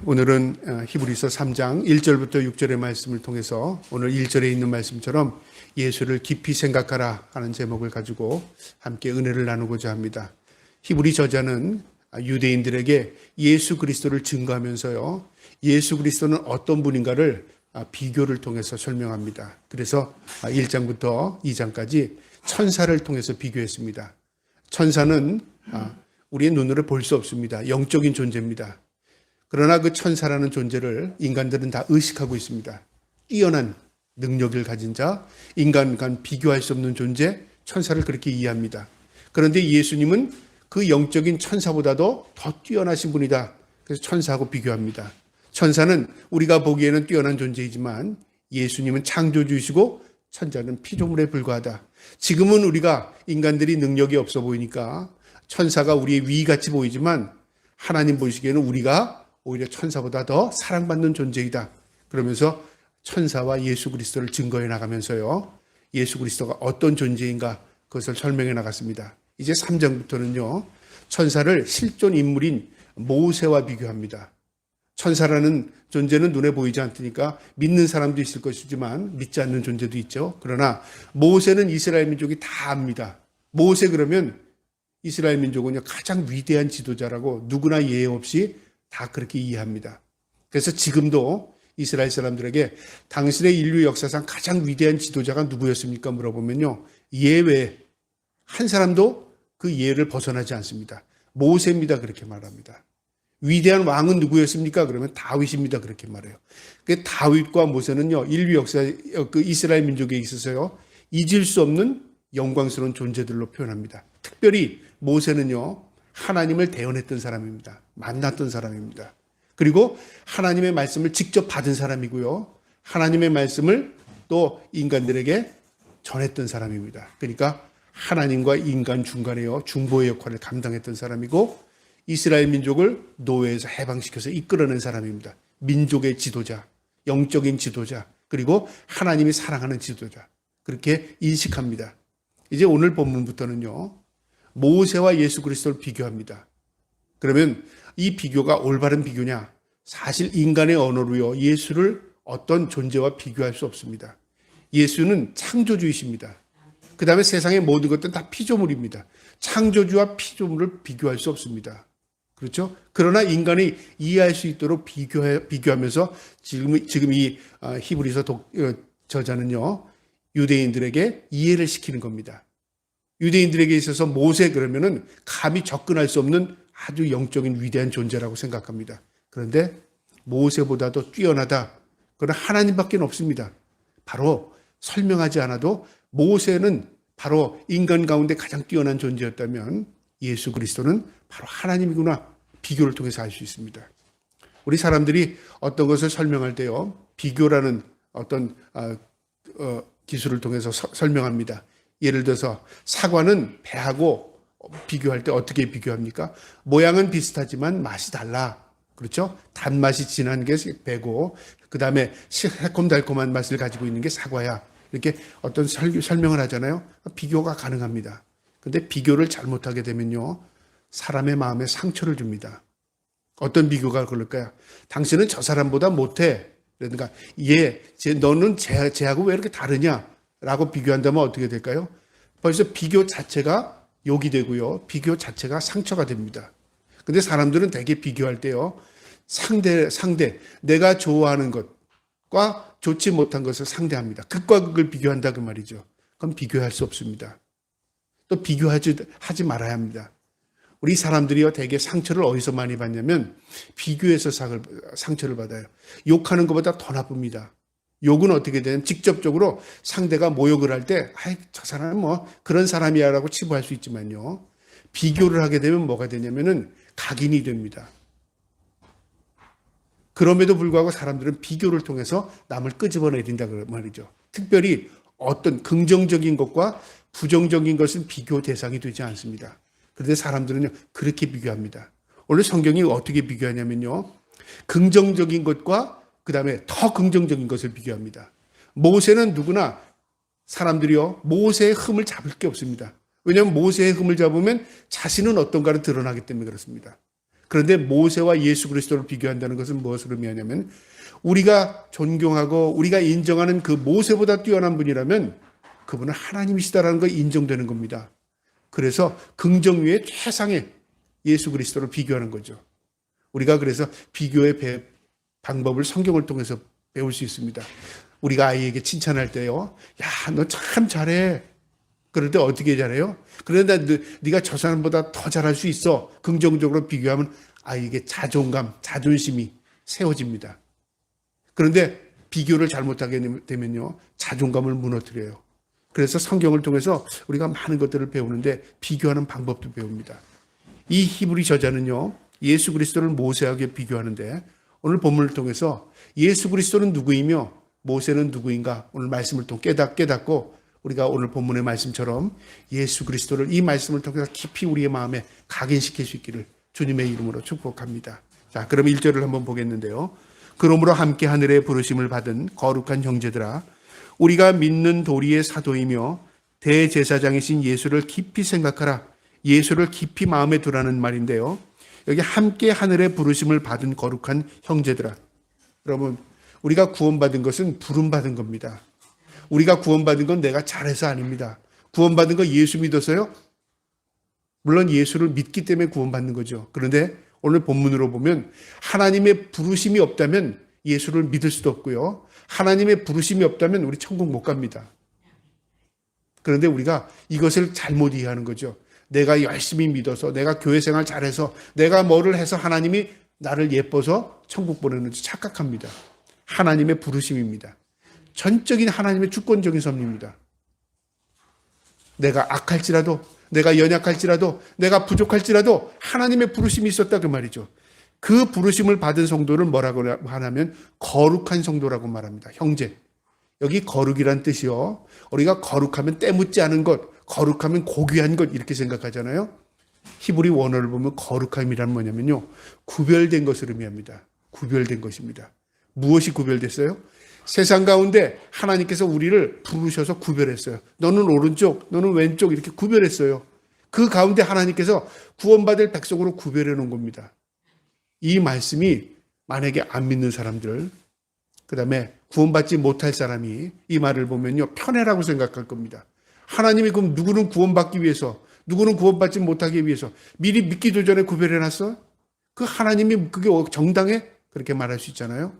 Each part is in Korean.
오늘은 히브리서 3장 1절부터 6절의 말씀을 통해서 오늘 1절에 있는 말씀처럼 예수를 깊이 생각하라 하는 제목을 가지고 함께 은혜를 나누고자 합니다. 히브리 저자는 유대인들에게 예수 그리스도를 증거하면서요, 예수 그리스도는 어떤 분인가를 비교를 통해서 설명합니다. 그래서 1장부터 2장까지 천사를 통해서 비교했습니다. 천사는 우리의 눈으로 볼 수 없습니다. 영적인 존재입니다. 그러나 그 천사라는 존재를 인간들은 다 의식하고 있습니다. 뛰어난 능력을 가진 자, 인간과 비교할 수 없는 존재, 천사를 그렇게 이해합니다. 그런데 예수님은 그 영적인 천사보다도 더 뛰어나신 분이다. 그래서 천사하고 비교합니다. 천사는 우리가 보기에는 뛰어난 존재이지만 예수님은 창조주이시고 천사는 피조물에 불과하다. 지금은 우리가 인간들이 능력이 없어 보이니까 천사가 우리의 위같이 보이지만 하나님 보시기에는 우리가 오히려 천사보다 더 사랑받는 존재이다. 그러면서 천사와 예수 그리스도를 증거해 나가면서요, 예수 그리스도가 어떤 존재인가 그것을 설명해 나갔습니다. 이제 3장부터는요, 천사를 실존 인물인 모세와 비교합니다. 천사라는 존재는 눈에 보이지 않으니까 믿는 사람도 있을 것이지만 믿지 않는 존재도 있죠. 그러나 모세는 이스라엘 민족이 다 압니다. 모세 그러면 이스라엘 민족은요, 가장 위대한 지도자라고 누구나 예외 없이 다 그렇게 이해합니다. 그래서 지금도 이스라엘 사람들에게 당신의 인류 역사상 가장 위대한 지도자가 누구였습니까? 물어보면요, 예외 한 사람도 그 예를 벗어나지 않습니다. 모세입니다. 그렇게 말합니다. 위대한 왕은 누구였습니까? 그러면 다윗입니다. 그렇게 말해요. 그 다윗과 모세는요, 인류 역사, 그 이스라엘 민족에 있어서요, 잊을 수 없는 영광스러운 존재들로 표현합니다. 특별히 모세는요, 하나님을 대언했던 사람입니다. 만났던 사람입니다. 그리고 하나님의 말씀을 직접 받은 사람이고요, 하나님의 말씀을 또 인간들에게 전했던 사람입니다. 그러니까 하나님과 인간 중간에요, 중보의 역할을 감당했던 사람이고 이스라엘 민족을 노예에서 해방시켜서 이끌어낸 사람입니다. 민족의 지도자, 영적인 지도자, 그리고 하나님이 사랑하는 지도자, 그렇게 인식합니다. 이제 오늘 본문부터는요, 모세와 예수 그리스도를 비교합니다. 그러면 이 비교가 올바른 비교냐? 사실 인간의 언어로요, 예수를 어떤 존재와 비교할 수 없습니다. 예수는 창조주이십니다. 그 다음에 세상의 모든 것들은 다 피조물입니다. 창조주와 피조물을 비교할 수 없습니다. 그렇죠? 그러나 인간이 이해할 수 있도록 비교하면서 지금 이 히브리서 저자는요, 유대인들에게 이해를 시키는 겁니다. 유대인들에게 있어서 모세 그러면은 감히 접근할 수 없는 아주 영적인 위대한 존재라고 생각합니다. 그런데 모세보다도 뛰어나다, 그건 하나님밖에 없습니다. 바로 설명하지 않아도 모세는 바로 인간 가운데 가장 뛰어난 존재였다면 예수 그리스도는 바로 하나님이구나, 비교를 통해서 알 수 있습니다. 우리 사람들이 어떤 것을 설명할 때요, 비교라는 어떤 기술을 통해서 설명합니다. 예를 들어서 사과는 배하고 비교할 때 어떻게 비교합니까? 모양은 비슷하지만 맛이 달라. 그렇죠? 단맛이 진한 게 배고 그 다음에 새콤달콤한 맛을 가지고 있는 게 사과야. 이렇게 어떤 설명을 하잖아요. 비교가 가능합니다. 그런데 비교를 잘못하게 되면요, 사람의 마음에 상처를 줍니다. 어떤 비교가 그럴까요? 당신은 저 사람보다 못해. 그러니까 너는 쟤하고 왜 이렇게 다르냐? 라고 비교한다면 어떻게 될까요? 벌써 비교 자체가 욕이 되고요, 비교 자체가 상처가 됩니다. 근데 사람들은 대개 비교할 때요, 상대, 내가 좋아하는 것과 좋지 못한 것을 상대합니다. 극과 극을 비교한다 그 말이죠. 그럼 비교할 수 없습니다. 또 비교하지 말아야 합니다. 우리 사람들이요, 대개 상처를 어디서 많이 받냐면 비교해서 상처를 받아요. 욕하는 것보다 더 나쁩니다. 욕은 어떻게 되냐면 직접적으로 상대가 모욕을 할 때 저 사람은 뭐 그런 사람이야 라고 치부할 수 있지만요, 비교를 하게 되면 뭐가 되냐면은 각인이 됩니다. 그럼에도 불구하고 사람들은 비교를 통해서 남을 끄집어내린다 그 말이죠. 특별히 어떤 긍정적인 것과 부정적인 것은 비교 대상이 되지 않습니다. 그런데 사람들은요, 그렇게 비교합니다. 오늘 성경이 어떻게 비교하냐면요, 긍정적인 것과 그 다음에 더 긍정적인 것을 비교합니다. 모세는 누구나 사람들이요, 모세의 흠을 잡을 게 없습니다. 왜냐하면 모세의 흠을 잡으면 자신은 어떤가를 드러나기 때문에 그렇습니다. 그런데 모세와 예수 그리스도를 비교한다는 것은 무엇을 의미하냐면 우리가 존경하고 우리가 인정하는 그 모세보다 뛰어난 분이라면 그분은 하나님이시다라는 거 인정되는 겁니다. 그래서 긍정 위에 최상의 예수 그리스도를 비교하는 거죠. 우리가 그래서 비교의 방법을 성경을 통해서 배울 수 있습니다. 우리가 아이에게 칭찬할 때요. 야, 너 참 잘해. 그럴 때 어떻게 잘해요? 그런데 네가 저 사람보다 더 잘할 수 있어. 긍정적으로 비교하면 아이에게 자존감, 자존심이 세워집니다. 그런데 비교를 잘못하게 되면요. 자존감을 무너뜨려요. 그래서 성경을 통해서 우리가 많은 것들을 배우는데 비교하는 방법도 배웁니다. 이 히브리 저자는요. 예수 그리스도를 모세에게 비교하는데 오늘 본문을 통해서 예수 그리스도는 누구이며 모세는 누구인가 오늘 말씀을 통해 깨닫고 우리가 오늘 본문의 말씀처럼 예수 그리스도를 이 말씀을 통해서 깊이 우리의 마음에 각인시킬 수 있기를 주님의 이름으로 축복합니다. 자, 그럼 1절을 한번 보겠는데요. 그러므로 함께 하늘의 부르심을 받은 거룩한 형제들아 우리가 믿는 도리의 사도이며 대제사장이신 예수를 깊이 생각하라. 예수를 깊이 마음에 두라는 말인데요. 여기 함께 하늘의 부르심을 받은 거룩한 형제들아. 여러분, 우리가 구원받은 것은 부름받은 겁니다. 우리가 구원받은 건 내가 잘해서 아닙니다. 구원받은 거 예수 믿어서요? 물론 예수를 믿기 때문에 구원받는 거죠. 그런데 오늘 본문으로 보면 하나님의 부르심이 없다면 예수를 믿을 수도 없고요. 하나님의 부르심이 없다면 우리 천국 못 갑니다. 그런데 우리가 이것을 잘못 이해하는 거죠. 내가 열심히 믿어서 내가 교회 생활 잘해서 내가 뭐를 해서 하나님이 나를 예뻐서 천국 보내는지 착각합니다. 하나님의 부르심입니다. 전적인 하나님의 주권적인 섭리입니다. 내가 악할지라도 내가 연약할지라도 내가 부족할지라도 하나님의 부르심이 있었다 그 말이죠. 그 부르심을 받은 성도를 뭐라고 하냐면 거룩한 성도라고 말합니다. 형제. 여기 거룩이란 뜻이요. 우리가 거룩하면 때묻지 않은 것, 거룩하면 고귀한 것 이렇게 생각하잖아요. 히브리 원어를 보면 거룩함이란 뭐냐면요. 구별된 것을 의미합니다. 구별된 것입니다. 무엇이 구별됐어요? 세상 가운데 하나님께서 우리를 부르셔서 구별했어요. 너는 오른쪽, 너는 왼쪽 이렇게 구별했어요. 그 가운데 하나님께서 구원받을 백성으로 구별해 놓은 겁니다. 이 말씀이 만약에 안 믿는 사람들, 그 다음에 구원받지 못할 사람이 이 말을 보면요. 편애라고 생각할 겁니다. 하나님이 그럼 누구는 구원받기 위해서, 누구는 구원받지 못하기 위해서 미리 믿기도 전에 구별해 놨어? 그 하나님이 그게 정당해? 그렇게 말할 수 있잖아요.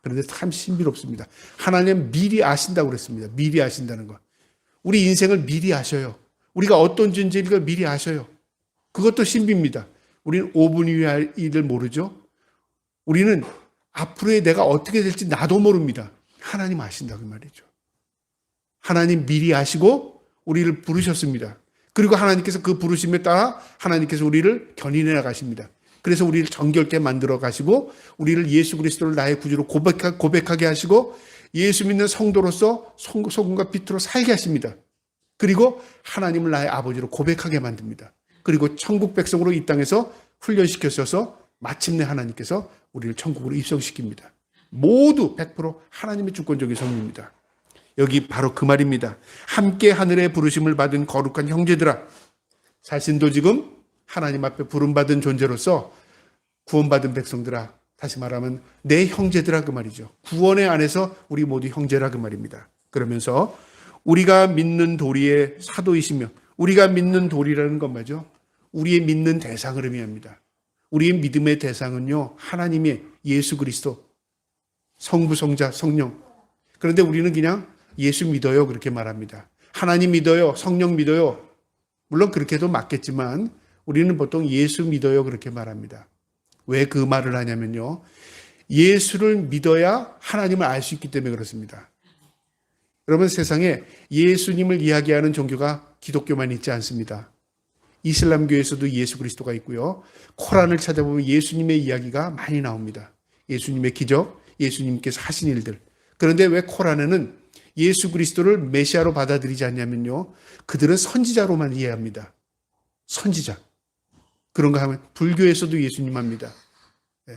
그런데 참 신비롭습니다. 하나님 미리 아신다고 그랬습니다. 미리 아신다는 거. 우리 인생을 미리 아셔요. 우리가 어떤 존재인가 미리 아셔요. 그것도 신비입니다. 우리는 5분 이후에 할 일을 모르죠. 우리는 앞으로의 내가 어떻게 될지 나도 모릅니다. 하나님 아신다 그 말이죠. 하나님 미리 아시고 우리를 부르셨습니다. 그리고 하나님께서 그 부르심에 따라 하나님께서 우리를 견인해 나가십니다. 그래서 우리를 정결케 만들어 가시고 우리를 예수 그리스도를 나의 구주로 고백하게 하시고 예수 믿는 성도로서 소금과 빛으로 살게 하십니다. 그리고 하나님을 나의 아버지로 고백하게 만듭니다. 그리고 천국 백성으로 이 땅에서 훈련시켜서 마침내 하나님께서 우리를 천국으로 입성시킵니다. 모두 100% 하나님의 주권적인 섭리입니다. 여기 바로 그 말입니다. 함께 하늘의 부르심을 받은 거룩한 형제들아. 자신도 지금 하나님 앞에 부름받은 존재로서 구원받은 백성들아. 다시 말하면 내 형제들아 그 말이죠. 구원의 안에서 우리 모두 형제라 그 말입니다. 그러면서 우리가 믿는 도리의 사도이시며 우리가 믿는 도리라는 건 뭐죠? 우리의 믿는 대상을 의미합니다. 우리의 믿음의 대상은요. 하나님의 예수 그리스도, 성부, 성자, 성령. 그런데 우리는 그냥 예수 믿어요 그렇게 말합니다. 하나님 믿어요, 성령 믿어요. 물론 그렇게도 맞겠지만 우리는 보통 예수 믿어요 그렇게 말합니다. 왜 그 말을 하냐면요. 예수를 믿어야 하나님을 알 수 있기 때문에 그렇습니다. 여러분 세상에 예수님을 이야기하는 종교가 기독교만 있지 않습니다. 이슬람교에서도 예수 그리스도가 있고요. 코란을 찾아보면 예수님의 이야기가 많이 나옵니다. 예수님의 기적, 예수님께서 하신 일들. 그런데 왜 코란에는 예수 그리스도를 메시아로 받아들이지 않냐면요. 그들은 선지자로만 이해합니다. 선지자. 그런가 하면 불교에서도 예수님 합니다. 네.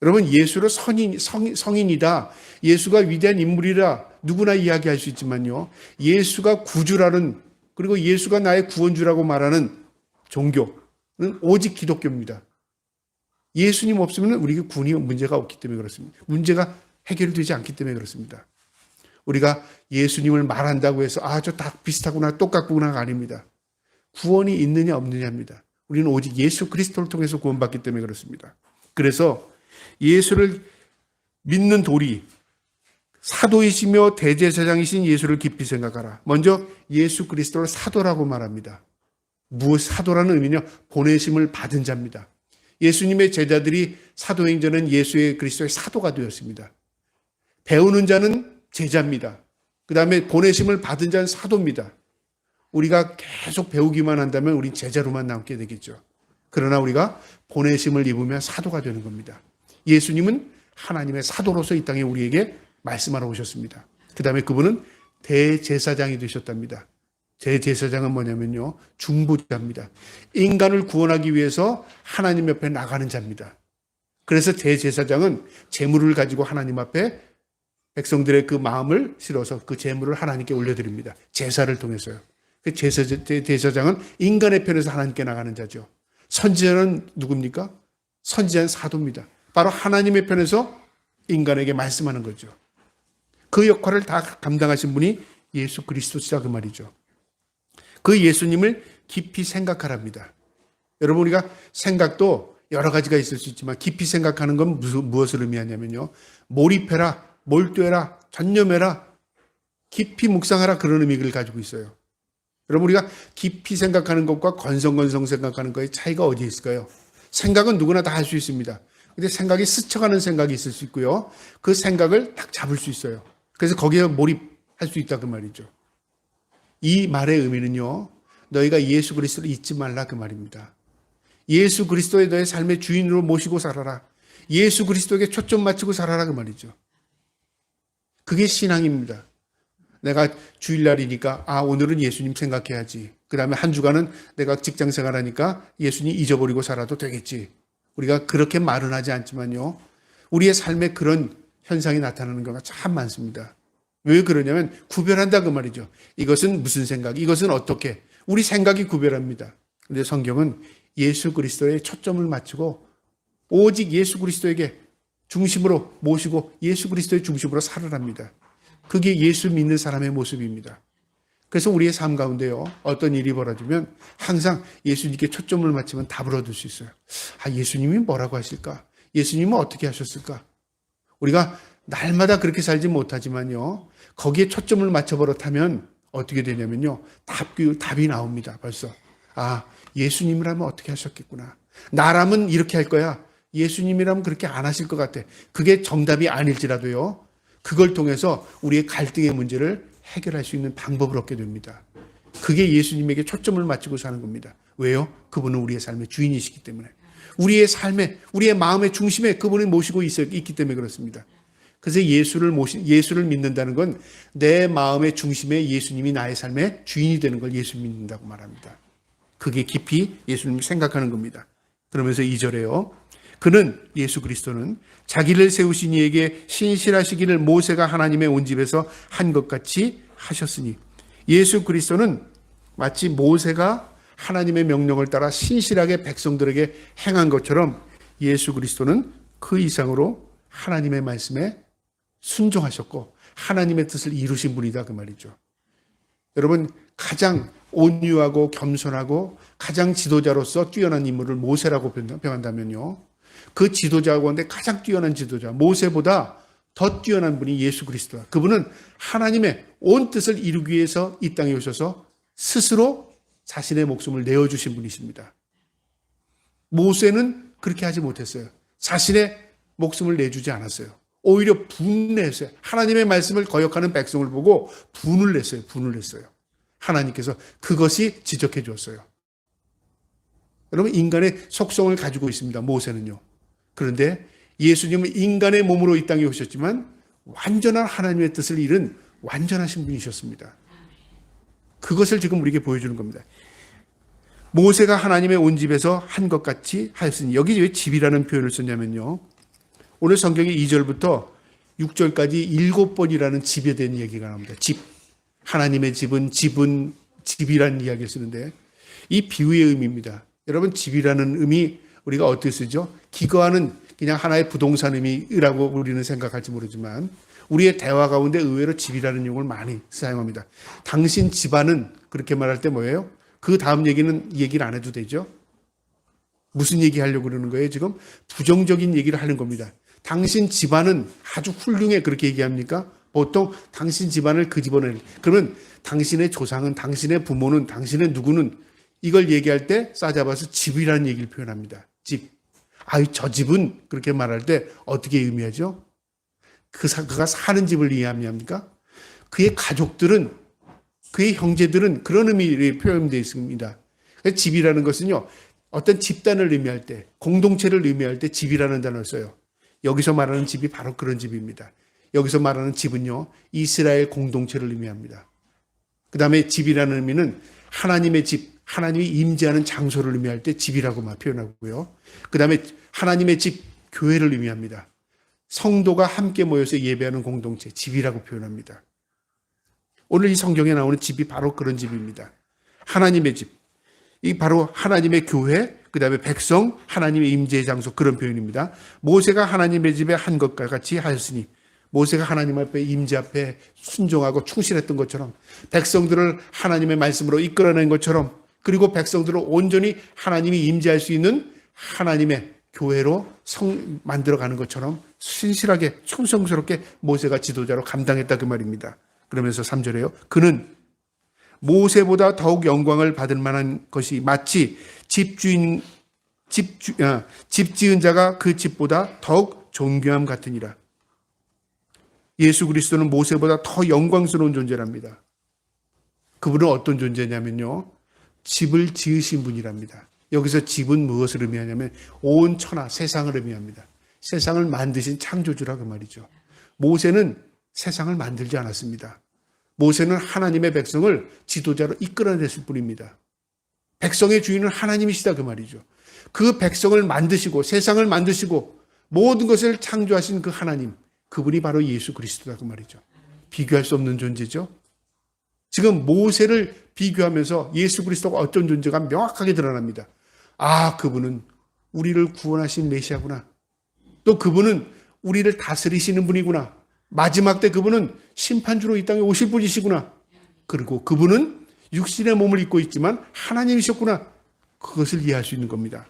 여러분 예수를 성인이다. 예수가 위대한 인물이라 누구나 이야기할 수 있지만요. 예수가 구주라는 그리고 예수가 나의 구원주라고 말하는 종교. 오직 기독교입니다. 예수님 없으면 우리에게 구원이 문제가 없기 때문에 그렇습니다. 문제가 해결되지 않기 때문에 그렇습니다. 우리가 예수님을 말한다고 해서 저 다 비슷하구나 똑같구나가 아닙니다. 구원이 있느냐 없느냐입니다. 우리는 오직 예수 그리스도를 통해서 구원받기 때문에 그렇습니다. 그래서 예수를 믿는 도리, 사도이시며 대제사장이신 예수를 깊이 생각하라. 먼저 예수 그리스도를 사도라고 말합니다. 무엇 사도라는 의미냐? 보내심을 받은 자입니다. 예수님의 제자들이 사도행전은 예수의 그리스도의 사도가 되었습니다. 배우는 자는 제자입니다. 그 다음에 보내심을 받은 자는 사도입니다. 우리가 계속 배우기만 한다면 우린 제자로만 남게 되겠죠. 그러나 우리가 보내심을 입으면 사도가 되는 겁니다. 예수님은 하나님의 사도로서 이 땅에 우리에게 말씀하러 오셨습니다. 그 다음에 그분은 대제사장이 되셨답니다. 대제사장은 뭐냐면요, 중보자입니다. 인간을 구원하기 위해서 하나님 옆에 나가는 자입니다. 그래서 대제사장은 제물을 가지고 하나님 앞에 백성들의 그 마음을 실어서 그 제물을 하나님께 올려드립니다. 제사를 통해서요. 그 대제사장은 인간의 편에서 하나님께 나가는 자죠. 선지자는 누굽니까? 선지자는 사도입니다. 바로 하나님의 편에서 인간에게 말씀하는 거죠. 그 역할을 다 감당하신 분이 예수 그리스도시다 그 말이죠. 그 예수님을 깊이 생각하랍니다. 여러분, 우리가 생각도 여러 가지가 있을 수 있지만 깊이 생각하는 건 무엇을 의미하냐면요, 몰입해라, 몰두해라, 전념해라, 깊이 묵상하라, 그런 의미를 가지고 있어요. 여러분, 우리가 깊이 생각하는 것과 건성건성 생각하는 것의 차이가 어디에 있을까요? 생각은 누구나 다 할 수 있습니다. 근데 생각이 스쳐가는 생각이 있을 수 있고요, 그 생각을 딱 잡을 수 있어요. 그래서 거기에 몰입할 수 있다 그 말이죠. 이 말의 의미는요, 너희가 예수 그리스도를 잊지 말라 그 말입니다. 예수 그리스도의 너의 삶의 주인으로 모시고 살아라. 예수 그리스도에게 초점 맞추고 살아라 그 말이죠. 그게 신앙입니다. 내가 주일날이니까 오늘은 예수님 생각해야지. 그 다음에 한 주간은 내가 직장 생활하니까 예수님 잊어버리고 살아도 되겠지. 우리가 그렇게 말은 하지 않지만요, 우리의 삶에 그런 현상이 나타나는 경우가 참 많습니다. 왜 그러냐면 구별한다 그 말이죠. 이것은 무슨 생각, 이것은 어떻게. 우리 생각이 구별합니다. 그런데 성경은 예수 그리스도에 초점을 맞추고 오직 예수 그리스도에게 중심으로 모시고 예수 그리스도의 중심으로 살아랍니다. 그게 예수 믿는 사람의 모습입니다. 그래서 우리의 삶 가운데요, 어떤 일이 벌어지면 항상 예수님께 초점을 맞추면 답을 얻을 수 있어요. 예수님이 뭐라고 하실까? 예수님은 어떻게 하셨을까? 우리가 날마다 그렇게 살지 못하지만요, 거기에 초점을 맞춰버릇하면 어떻게 되냐면요, 답이 나옵니다. 벌써 예수님이라면 어떻게 하셨겠구나. 나라면 이렇게 할 거야. 예수님이라면 그렇게 안 하실 것 같아. 그게 정답이 아닐지라도요, 그걸 통해서 우리의 갈등의 문제를 해결할 수 있는 방법을 얻게 됩니다. 그게 예수님에게 초점을 맞추고 사는 겁니다. 왜요? 그분은 우리의 삶의 주인이시기 때문에. 우리의 삶에, 우리의 마음의 중심에 그분을 모시고 있기 때문에 그렇습니다. 그래서 예수를 믿는다는 건 내 마음의 중심에 예수님이 나의 삶의 주인이 되는 걸 예수 믿는다고 말합니다. 그게 깊이 예수님을 생각하는 겁니다. 그러면서 2절에요. 그는, 예수 그리스도는 자기를 세우신 이에게 신실하시기를 모세가 하나님의 온 집에서 한 것 같이 하셨으니, 예수 그리스도는 마치 모세가 하나님의 명령을 따라 신실하게 백성들에게 행한 것처럼 예수 그리스도는 그 이상으로 하나님의 말씀에 순종하셨고 하나님의 뜻을 이루신 분이다 그 말이죠. 여러분, 가장 온유하고 겸손하고 가장 지도자로서 뛰어난 인물을 모세라고 표현한다면요, 그 지도자 가운데 가장 뛰어난 지도자, 모세보다 더 뛰어난 분이 예수 그리스도다. 그분은 하나님의 온 뜻을 이루기 위해서 이 땅에 오셔서 스스로 자신의 목숨을 내어주신 분이십니다. 모세는 그렇게 하지 못했어요. 자신의 목숨을 내주지 않았어요. 오히려 분냈어요. 하나님의 말씀을 거역하는 백성을 보고 분을 냈어요. 하나님께서 그것이 지적해 주었어요. 여러분, 인간의 속성을 가지고 있습니다. 모세는요. 그런데 예수님은 인간의 몸으로 이 땅에 오셨지만 완전한 하나님의 뜻을 이룬 완전하신 분이셨습니다. 그것을 지금 우리에게 보여주는 겁니다. 모세가 하나님의 온 집에서 한 것 같이 하였으니, 여기 왜 집이라는 표현을 썼냐면요, 오늘 성경의 2절부터 6절까지 7번이라는 집에 대한 얘기가 나옵니다. 집. 하나님의 집은 집이라는 이야기를 쓰는데 이 비유의 의미입니다. 여러분, 집이라는 의미 우리가 어떻게 쓰죠? 기거하는 그냥 하나의 부동산 의미라고 우리는 생각할지 모르지만 우리의 대화 가운데 의외로 집이라는 용어를 많이 사용합니다. 당신 집안은 그렇게 말할 때 뭐예요? 그 다음 얘기를 안 해도 되죠? 무슨 얘기 하려고 그러는 거예요, 지금? 부정적인 얘기를 하는 겁니다. 당신 집안은 아주 훌륭해, 그렇게 얘기합니까? 보통 당신 집안을 그 집어넣는, 그러면 당신의 조상은, 당신의 부모는, 당신의 누구는, 이걸 얘기할 때 싸잡아서 집이라는 얘기를 표현합니다. 집. 저 집은, 그렇게 말할 때 어떻게 의미하죠? 그가 사는 집을 의미합니까? 그의 가족들은, 그의 형제들은 그런 의미로 표현되어 있습니다. 집이라는 것은요, 어떤 집단을 의미할 때, 공동체를 의미할 때 집이라는 단어를 써요. 여기서 말하는 집이 바로 그런 집입니다. 여기서 말하는 집은요, 이스라엘 공동체를 의미합니다. 그 다음에 집이라는 의미는 하나님의 집, 하나님이 임재하는 장소를 의미할 때 집이라고 표현하고요. 그 다음에 하나님의 집, 교회를 의미합니다. 성도가 함께 모여서 예배하는 공동체, 집이라고 표현합니다. 오늘 이 성경에 나오는 집이 바로 그런 집입니다. 하나님의 집. 이 바로 하나님의 교회, 그 다음에 백성, 하나님의 임재의 장소, 그런 표현입니다. 모세가 하나님의 집에 한 것과 같이 하였으니, 모세가 하나님 앞에 임재 앞에 순종하고 충실했던 것처럼, 백성들을 하나님의 말씀으로 이끌어낸 것처럼, 그리고 백성들을 온전히 하나님이 임재할 수 있는 하나님의 교회로 만들어가는 것처럼 신실하게 충성스럽게 모세가 지도자로 감당했다, 그 말입니다. 그러면서 3절에요. 그는 모세보다 더욱 영광을 받을 만한 것이 마치 집 지은 자가 그 집보다 더욱 존귀함 같으니라. 예수 그리스도는 모세보다 더 영광스러운 존재랍니다. 그분은 어떤 존재냐면요, 집을 지으신 분이랍니다. 여기서 집은 무엇을 의미하냐면 온 천하, 세상을 의미합니다. 세상을 만드신 창조주라, 그 말이죠. 모세는 세상을 만들지 않았습니다. 모세는 하나님의 백성을 지도자로 이끌어냈을 뿐입니다. 백성의 주인은 하나님이시다, 그 말이죠. 그 백성을 만드시고 세상을 만드시고 모든 것을 창조하신 그 하나님, 그분이 바로 예수 그리스도다, 그 말이죠. 비교할 수 없는 존재죠. 지금 모세를 비교하면서 예수 그리스도가 어떤 존재가 명확하게 드러납니다. 그분은 우리를 구원하신 메시아구나. 또 그분은 우리를 다스리시는 분이구나. 마지막 때 그분은 심판주로 이 땅에 오실 분이시구나. 그리고 그분은 육신의 몸을 입고 있지만 하나님이셨구나. 그것을 이해할 수 있는 겁니다.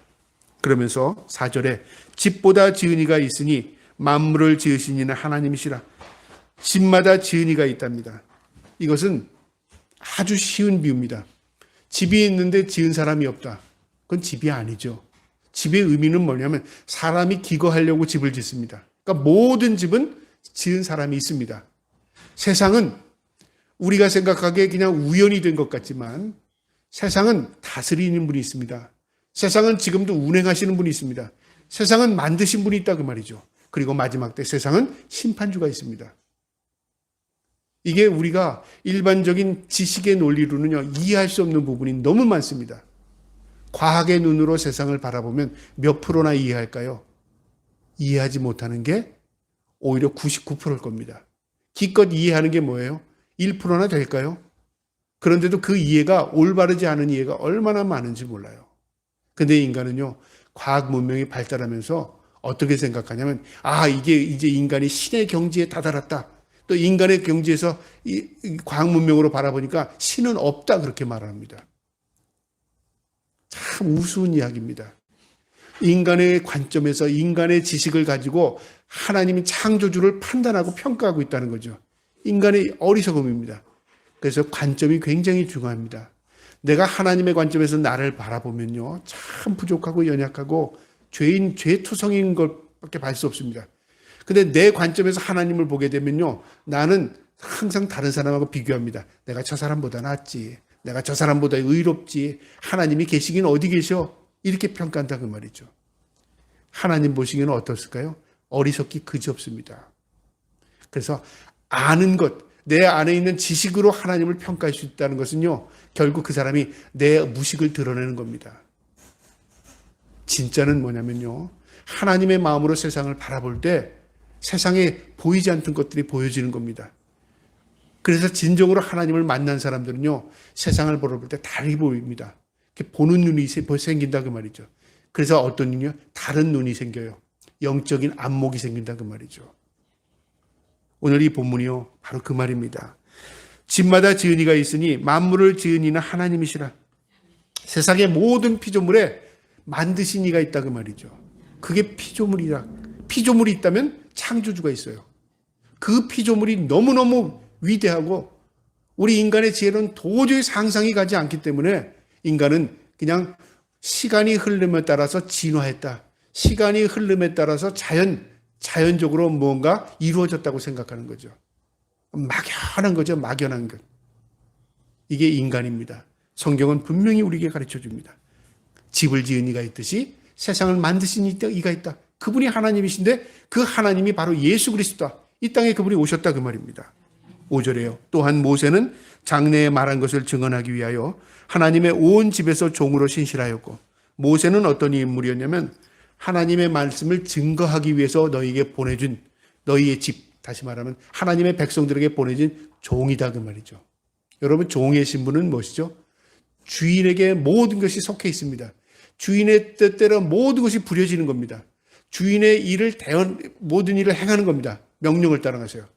그러면서 4절에 집보다 지은 이가 있으니 만물을 지으신 이는 하나님이시라. 집마다 지은 이가 있답니다. 이것은 아주 쉬운 비유입니다. 집이 있는데 지은 사람이 없다. 그건 집이 아니죠. 집의 의미는 뭐냐면 사람이 기거하려고 집을 짓습니다. 그러니까 모든 집은 지은 사람이 있습니다. 세상은 우리가 생각하기에 그냥 우연이 된 것 같지만 세상은 다스리는 분이 있습니다. 세상은 지금도 운행하시는 분이 있습니다. 세상은 만드신 분이 있다, 그 말이죠. 그리고 마지막 때 세상은 심판주가 있습니다. 이게 우리가 일반적인 지식의 논리로는요, 이해할 수 없는 부분이 너무 많습니다. 과학의 눈으로 세상을 바라보면 몇 프로나 이해할까요? 이해하지 못하는 게 오히려 99%일 겁니다. 기껏 이해하는 게 뭐예요? 1%나 될까요? 그런데도 그 이해가 올바르지 않은 이해가 얼마나 많은지 몰라요. 근데 인간은요, 과학 문명이 발달하면서 어떻게 생각하냐면, 이게 이제 인간이 신의 경지에 다다랐다. 또 인간의 경지에서 이 과학 문명으로 바라보니까 신은 없다, 그렇게 말합니다. 참 우스운 이야기입니다. 인간의 관점에서 인간의 지식을 가지고 하나님이 창조주를 판단하고 평가하고 있다는 거죠. 인간의 어리석음입니다. 그래서 관점이 굉장히 중요합니다. 내가 하나님의 관점에서 나를 바라보면요, 참 부족하고 연약하고 죄투성인 것밖에 볼 수 없습니다. 근데 내 관점에서 하나님을 보게 되면요, 나는 항상 다른 사람하고 비교합니다. 내가 저 사람보다 낫지. 내가 저 사람보다 의롭지. 하나님이 계시긴 어디 계셔? 이렇게 평가한다, 그 말이죠. 하나님 보시기에는 어떻을까요? 어리석기 그지없습니다. 그래서 아는 것, 내 안에 있는 지식으로 하나님을 평가할 수 있다는 것은요, 결국 그 사람이 내 무식을 드러내는 겁니다. 진짜는 뭐냐면요, 하나님의 마음으로 세상을 바라볼 때 세상에 보이지 않던 것들이 보여지는 겁니다. 그래서 진정으로 하나님을 만난 사람들은요, 세상을 바라볼 때 달리 보입니다. 이렇게 보는 눈이 생긴다 그 말이죠. 그래서 어떤 눈이요? 다른 눈이 생겨요. 영적인 안목이 생긴다 그 말이죠. 오늘 이 본문이요, 바로 그 말입니다. 집마다 지은 이가 있으니 만물을 지은 이는 하나님이시라. 세상의 모든 피조물에 만드신 이가 있다 그 말이죠. 그게 피조물이라. 피조물이 있다면 창조주가 있어요. 그 피조물이 너무너무 위대하고 우리 인간의 지혜는 도저히 상상이 가지 않기 때문에 인간은 그냥 시간이 흐름에 따라서 진화했다. 시간이 흐름에 따라서 자연적으로 무언가 이루어졌다고 생각하는 거죠. 막연한 거죠. 막연한 것. 이게 인간입니다. 성경은 분명히 우리에게 가르쳐 줍니다. 집을 지은 이가 있듯이 세상을 만드신 이가 있다. 그분이 하나님이신데 그 하나님이 바로 예수 그리스도다. 이 땅에 그분이 오셨다 그 말입니다. 5절에요. 또한 모세는 장래에 말한 것을 증언하기 위하여 하나님의 온 집에서 종으로 신실하였고, 모세는 어떤 인물이었냐면 하나님의 말씀을 증거하기 위해서 너희에게 보내준 너희의 집, 다시 말하면 하나님의 백성들에게 보내준 종이다 그 말이죠. 여러분, 종의 신분은 무엇이죠? 주인에게 모든 것이 속해 있습니다. 주인의 뜻대로 모든 것이 부려지는 겁니다. 주인의 일을 모든 일을 행하는 겁니다. 명령을 따라가세요.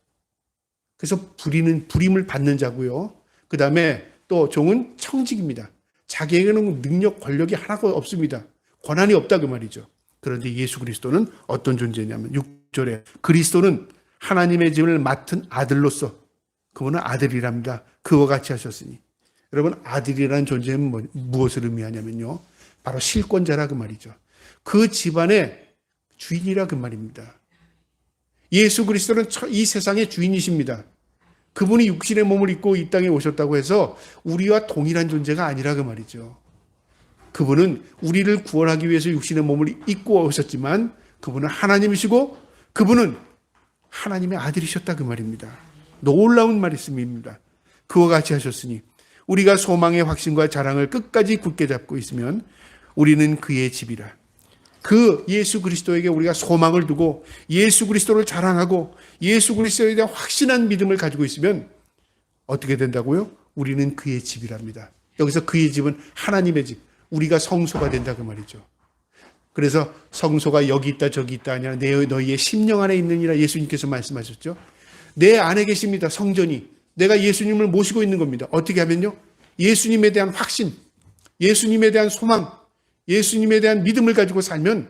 그래서 부림을 받는 자고요. 그 다음에 또 종은 청직입니다. 자기에게는 능력, 권력이 하나도 없습니다. 권한이 없다 그 말이죠. 그런데 예수 그리스도는 어떤 존재냐면 6절에 그리스도는 하나님의 집을 맡은 아들로서, 그분은 아들이랍니다. 그와 같이 하셨으니. 여러분, 아들이라는 존재는 무엇을 의미하냐면요, 바로 실권자라 그 말이죠. 그 집안의 주인이라 그 말입니다. 예수 그리스도는 이 세상의 주인이십니다. 그분이 육신의 몸을 입고 이 땅에 오셨다고 해서 우리와 동일한 존재가 아니라 그 말이죠. 그분은 우리를 구원하기 위해서 육신의 몸을 입고 오셨지만 그분은 하나님이시고 그분은 하나님의 아들이셨다 그 말입니다. 놀라운 말씀입니다. 그와 같이 하셨으니 우리가 소망의 확신과 자랑을 끝까지 굳게 잡고 있으면 우리는 그의 집이라. 그 예수 그리스도에게 우리가 소망을 두고 예수 그리스도를 자랑하고 예수 그리스도에 대한 확신한 믿음을 가지고 있으면 어떻게 된다고요? 우리는 그의 집이랍니다. 여기서 그의 집은 하나님의 집, 우리가 성소가 된다 그 말이죠. 그래서 성소가 여기 있다 저기 있다 아니라 너희의 심령 안에 있느니라 예수님께서 말씀하셨죠. 내 안에 계십니다. 성전이. 내가 예수님을 모시고 있는 겁니다. 어떻게 하면요? 예수님에 대한 확신, 예수님에 대한 소망, 예수님에 대한 믿음을 가지고 살면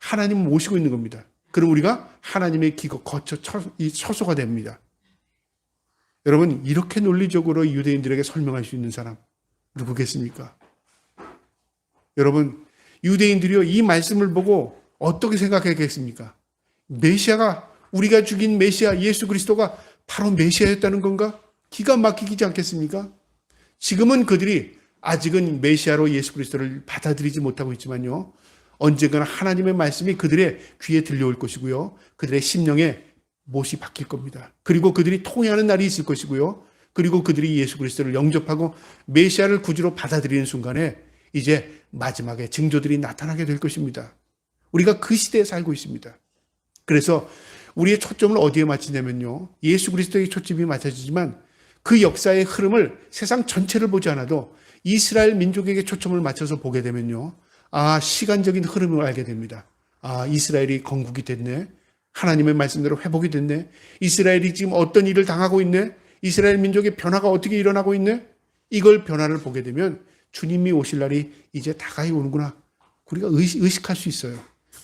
하나님을 모시고 있는 겁니다. 그럼 우리가 하나님의 거처 처소가 됩니다. 여러분, 이렇게 논리적으로 유대인들에게 설명할 수 있는 사람 누구겠습니까? 여러분, 유대인들이요, 이 말씀을 보고 어떻게 생각하겠습니까? 메시아가, 우리가 죽인 메시아 예수 그리스도가 바로 메시아였다는 건가? 기가 막히지 않겠습니까? 지금은 그들이 아직은 메시아로 예수 그리스도를 받아들이지 못하고 있지만요, 언젠가는 하나님의 말씀이 그들의 귀에 들려올 것이고요, 그들의 심령에 못이 박힐 겁니다. 그리고 그들이 통회하는 날이 있을 것이고요, 그리고 그들이 예수 그리스도를 영접하고 메시아를 구주로 받아들이는 순간에 이제 마지막에 징조들이 나타나게 될 것입니다. 우리가 그 시대에 살고 있습니다. 그래서 우리의 초점을 어디에 맞추냐면요, 예수 그리스도의 초점이 맞춰지지만 그 역사의 흐름을 세상 전체를 보지 않아도 이스라엘 민족에게 초점을 맞춰서 보게 되면요, 시간적인 흐름을 알게 됩니다. 이스라엘이 건국이 됐네. 하나님의 말씀대로 회복이 됐네. 이스라엘이 지금 어떤 일을 당하고 있네. 이스라엘 민족의 변화가 어떻게 일어나고 있네. 이걸 변화를 보게 되면 주님이 오실 날이 이제 다가이 오는구나, 우리가 의식할 수 있어요.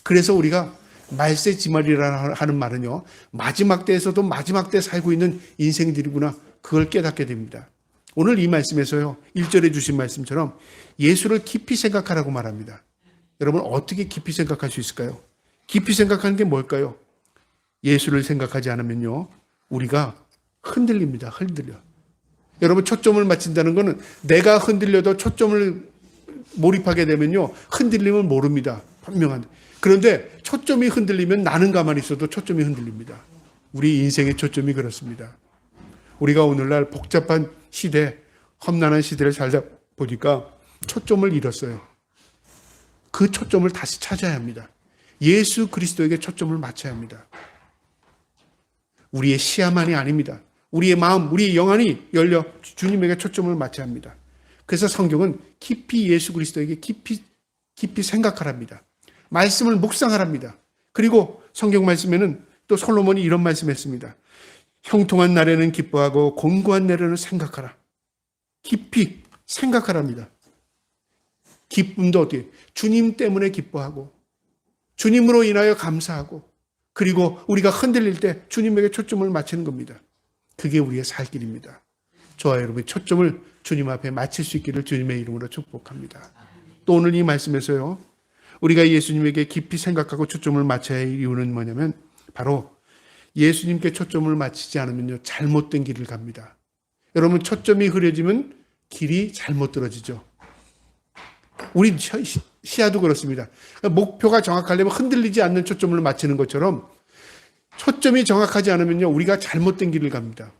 그래서 우리가 말세지말이라 하는 말은요, 마지막 때에서도 마지막 때 살고 있는 인생들이구나, 그걸 깨닫게 됩니다. 오늘 이 말씀에서요, 1절에 주신 말씀처럼 예수를 깊이 생각하라고 말합니다. 여러분, 어떻게 깊이 생각할 수 있을까요? 깊이 생각하는 게 뭘까요? 예수를 생각하지 않으면요, 우리가 흔들립니다. 흔들려. 여러분, 초점을 맞춘다는 것은 내가 흔들려도 초점을 몰입하게 되면요, 흔들림을 모릅니다. 분명한데. 그런데 초점이 흔들리면 나는 가만히 있어도 초점이 흔들립니다. 우리 인생의 초점이 그렇습니다. 우리가 오늘날 복잡한 시대, 험난한 시대를 살다 보니까 초점을 잃었어요. 그 초점을 다시 찾아야 합니다. 예수 그리스도에게 초점을 맞춰야 합니다. 우리의 시야만이 아닙니다. 우리의 마음, 우리의 영안이 열려 주님에게 초점을 맞춰야 합니다. 그래서 성경은 깊이 예수 그리스도에게 깊이 생각하랍니다. 말씀을 묵상하랍니다. 그리고 성경 말씀에는 또 솔로몬이 이런 말씀했습니다. 형통한 날에는 기뻐하고 곤고한 날에는 생각하라. 깊이 생각하랍니다. 기쁨도 어떻게? 주님 때문에 기뻐하고 주님으로 인하여 감사하고 그리고 우리가 흔들릴 때 주님에게 초점을 맞추는 겁니다. 그게 우리의 살 길입니다. 저와 여러분이 초점을 주님 앞에 맞출 수 있기를 주님의 이름으로 축복합니다. 또 오늘 이 말씀에서요, 우리가 예수님에게 깊이 생각하고 초점을 맞춰야 할 이유는 뭐냐면 바로 예수님께 초점을 맞추지 않으면요, 잘못된 길을 갑니다. 여러분, 초점이 흐려지면 길이 잘못 들어지죠. 우리 시야도 그렇습니다. 목표가 정확하려면 흔들리지 않는 초점을 맞추는 것처럼 초점이 정확하지 않으면요, 우리가 잘못된 길을 갑니다.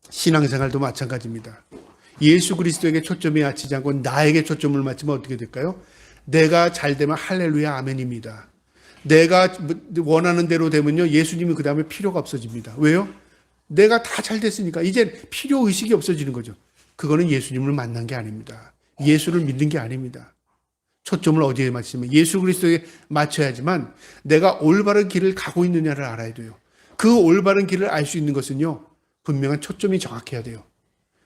신앙생활도 마찬가지입니다. 예수 그리스도에게 초점이 맞추지 않고 나에게 초점을 맞추면 어떻게 될까요? 내가 잘 되면 할렐루야 아멘입니다. 내가 원하는 대로 되면요, 예수님이 그 다음에 필요가 없어집니다. 왜요? 내가 다 잘 됐으니까 이제 필요의식이 없어지는 거죠. 그거는 예수님을 만난 게 아닙니다. 예수를 믿는 게 아닙니다. 초점을 어디에 맞추면 예수 그리스도에 맞춰야지만 내가 올바른 길을 가고 있느냐를 알아야 돼요. 그 올바른 길을 알 수 있는 것은요, 분명한 초점이 정확해야 돼요.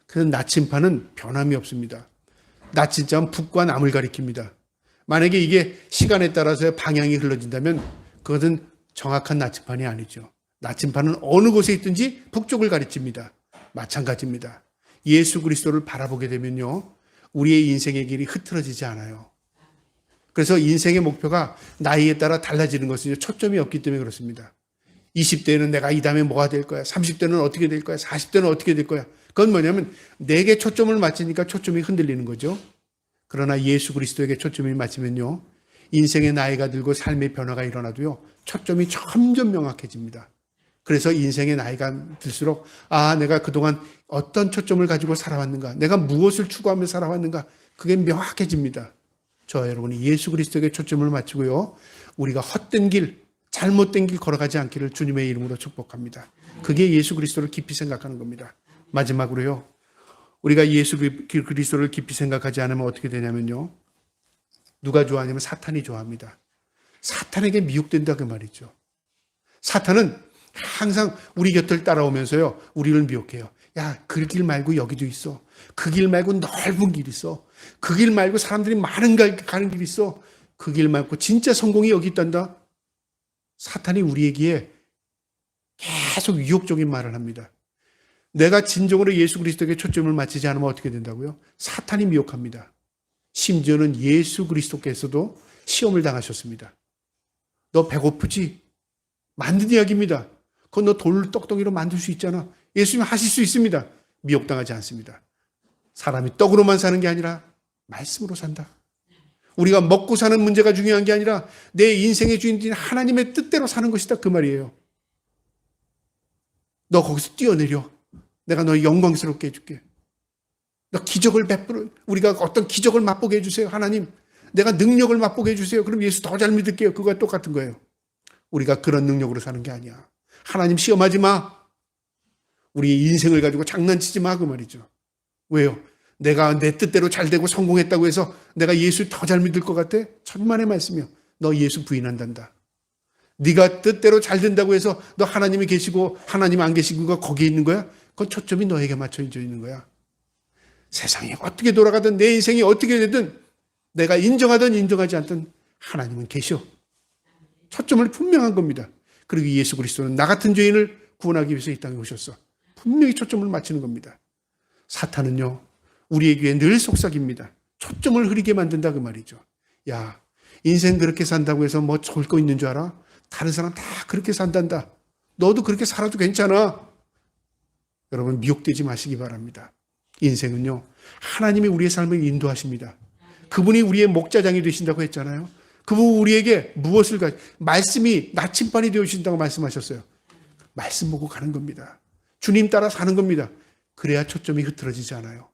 그래서 나침판은 변함이 없습니다. 나침자는 북과 남을 가리킵니다. 만약에 이게 시간에 따라서 방향이 흘러진다면 그것은 정확한 나침판이 아니죠. 나침판은 어느 곳에 있든지 북쪽을 가리킵니다. 마찬가지입니다. 예수 그리스도를 바라보게 되면요, 우리의 인생의 길이 흐트러지지 않아요. 그래서 인생의 목표가 나이에 따라 달라지는 것은 초점이 없기 때문에 그렇습니다. 20대에는 내가 이 다음에 뭐가 될 거야? 30대는 어떻게 될 거야? 40대는 어떻게 될 거야? 그건 뭐냐면 내게 초점을 맞추니까 초점이 흔들리는 거죠. 그러나 예수 그리스도에게 초점이 맞추면요, 인생의 나이가 들고 삶의 변화가 일어나도요, 초점이 점점 명확해집니다. 그래서 인생의 나이가 들수록 내가 그동안 어떤 초점을 가지고 살아왔는가, 내가 무엇을 추구하며 살아왔는가, 그게 명확해집니다. 저와 여러분이 예수 그리스도에게 초점을 맞추고요, 우리가 헛된 길, 잘못된 길 걸어가지 않기를 주님의 이름으로 축복합니다. 그게 예수 그리스도를 깊이 생각하는 겁니다. 마지막으로요, 우리가 예수 그리스도를 깊이 생각하지 않으면 어떻게 되냐면요, 누가 좋아하냐면 사탄이 좋아합니다. 사탄에게 미혹된다 그 말이죠. 사탄은 항상 우리 곁을 따라오면서요, 우리를 미혹해요. 야, 그 길 말고 여기도 있어. 그 길 말고 넓은 길이 있어. 그 길 말고 사람들이 많은 가는 길이 있어. 그 길 말고 진짜 성공이 여기 있단다. 사탄이 우리에게 계속 유혹적인 말을 합니다. 내가 진정으로 예수 그리스도에게 초점을 맞추지 않으면 어떻게 된다고요? 사탄이 미혹합니다. 심지어는 예수 그리스도께서도 시험을 당하셨습니다. 너 배고프지? 만든 이야기입니다. 그건 너 돌 떡덩이로 만들 수 있잖아. 예수님 하실 수 있습니다. 미혹당하지 않습니다. 사람이 떡으로만 사는 게 아니라 말씀으로 산다. 우리가 먹고 사는 문제가 중요한 게 아니라 내 인생의 주인인 하나님의 뜻대로 사는 것이다 그 말이에요. 너 거기서 뛰어내려. 내가 너 영광스럽게 해줄게. 너 기적을 베풀어. 우리가 어떤 기적을 맛보게 해주세요. 하나님, 내가 능력을 맛보게 해주세요. 그럼 예수 더 잘 믿을게요. 그거와 똑같은 거예요. 우리가 그런 능력으로 사는 게 아니야. 하나님 시험하지 마. 우리의 인생을 가지고 장난치지 마 그 말이죠. 왜요? 내가 내 뜻대로 잘 되고 성공했다고 해서 내가 예수 더 잘 믿을 것 같아? 천만의 말씀이요. 너 예수 부인한단다. 네가 뜻대로 잘 된다고 해서 너 하나님이 계시고 하나님 안 계시고가 거기에 있는 거야? 그건 초점이 너에게 맞춰져 있는 거야. 세상이 어떻게 돌아가든 내 인생이 어떻게 되든 내가 인정하든 인정하지 않든 하나님은 계셔. 초점을 분명한 겁니다. 그리고 예수 그리스도는 나 같은 죄인을 구원하기 위해서 이 땅에 오셨어. 분명히 초점을 맞추는 겁니다. 사탄은요, 우리에게 늘 속삭입니다. 초점을 흐리게 만든다 그 말이죠. 야, 인생 그렇게 산다고 해서 뭐 좋을 거 있는 줄 알아? 다른 사람 다 그렇게 산단다. 너도 그렇게 살아도 괜찮아. 여러분 미혹되지 마시기 바랍니다. 인생은요, 하나님이 우리의 삶을 인도하십니다. 그분이 우리의 목자장이 되신다고 했잖아요. 그분 우리에게 무엇을 말씀이 나침반이 되어주신다고 말씀하셨어요. 말씀 보고 가는 겁니다. 주님 따라 사는 겁니다. 그래야 초점이 흐트러지지 않아요.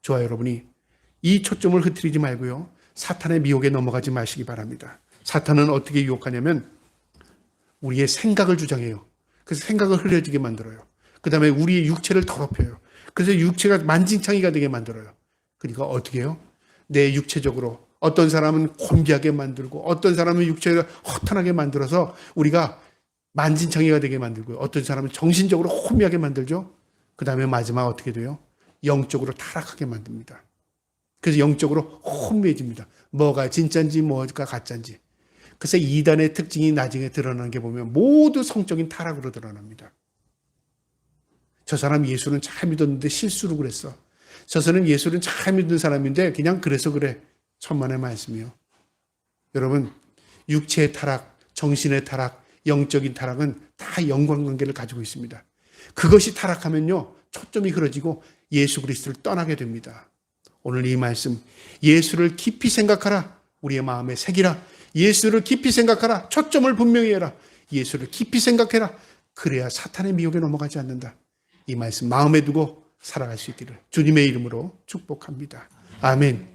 저와 여러분이 이 초점을 흐트리지 말고요, 사탄의 미혹에 넘어가지 마시기 바랍니다. 사탄은 어떻게 유혹하냐면 우리의 생각을 주장해요. 그래서 생각을 흐려지게 만들어요. 그 다음에 우리의 육체를 더럽혀요. 그래서 육체가 만진창이가 되게 만들어요. 그러니까 어떻게 해요? 내 육체적으로 어떤 사람은 곤비하게 만들고 어떤 사람은 육체를 허탄하게 만들어서 우리가 만진창이가 되게 만들고요. 어떤 사람은 정신적으로 혼미하게 만들죠. 그 다음에 마지막 어떻게 돼요? 영적으로 타락하게 만듭니다. 그래서 영적으로 혼미해집니다. 뭐가 진짜인지 뭐가 가짜인지. 그래서 이단의 특징이 나중에 드러나는 게 보면 모두 성적인 타락으로 드러납니다. 저 사람 예수는 잘 믿었는데 실수로 그랬어. 저 사람 예수는 잘 믿는 사람인데 그냥 그래서 그래. 천만의 말씀이요. 여러분, 육체의 타락, 정신의 타락, 영적인 타락은 다 연관관계를 가지고 있습니다. 그것이 타락하면요, 초점이 흐려지고 예수 그리스도를 떠나게 됩니다. 오늘 이 말씀, 예수를 깊이 생각하라. 우리의 마음에 새기라. 예수를 깊이 생각하라. 초점을 분명히 해라. 예수를 깊이 생각해라. 그래야 사탄의 미혹에 넘어가지 않는다. 이 말씀 마음에 두고 살아갈 수 있기를 주님의 이름으로 축복합니다. 아멘.